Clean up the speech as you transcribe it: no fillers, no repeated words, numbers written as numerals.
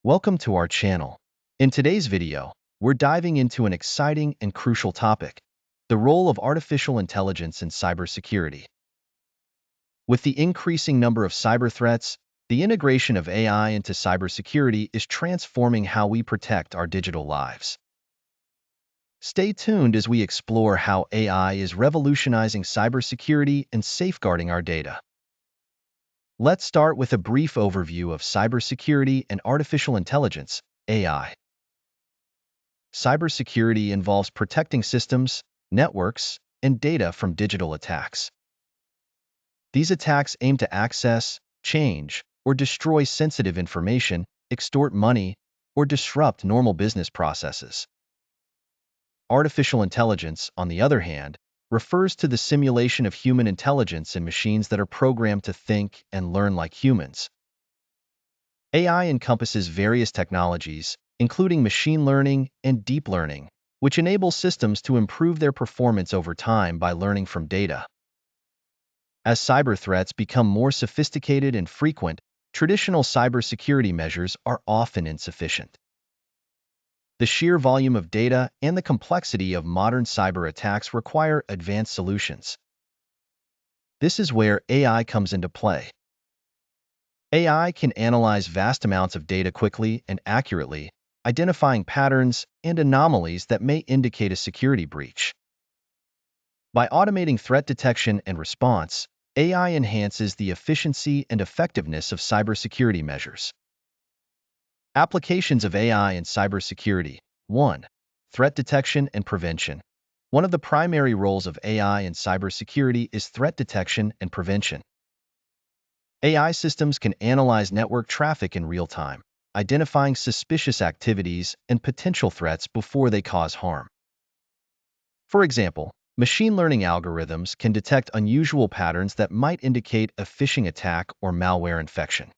Welcome to our channel. In today's video, we're diving into an exciting and crucial topic, the role of artificial intelligence in cybersecurity. With the increasing number of cyber threats, the integration of AI into cybersecurity is transforming how we protect our digital lives. Stay tuned as we explore how AI is revolutionizing cybersecurity and safeguarding our data. Let's start with a brief overview of cybersecurity and artificial intelligence, AI. Cybersecurity involves protecting systems, networks, and data from digital attacks. These attacks aim to access, change, or destroy sensitive information, extort money, or disrupt normal business processes. Artificial intelligence, on the other hand, refers to the simulation of human intelligence in machines that are programmed to think and learn like humans. AI encompasses various technologies, including machine learning and deep learning, which enable systems to improve their performance over time by learning from data. As cyber threats become more sophisticated and frequent, traditional cybersecurity measures are often insufficient. The sheer volume of data and the complexity of modern cyber attacks require advanced solutions. This is where AI comes into play. AI can analyze vast amounts of data quickly and accurately, identifying patterns and anomalies that may indicate a security breach. By automating threat detection and response, AI enhances the efficiency and effectiveness of cybersecurity measures. Applications of AI in cybersecurity. 1. Threat detection and prevention. One of the primary roles of AI in cybersecurity is threat detection and prevention. AI systems can analyze network traffic in real time, identifying suspicious activities and potential threats before they cause harm. For example, machine learning algorithms can detect unusual patterns that might indicate a phishing attack or malware infection.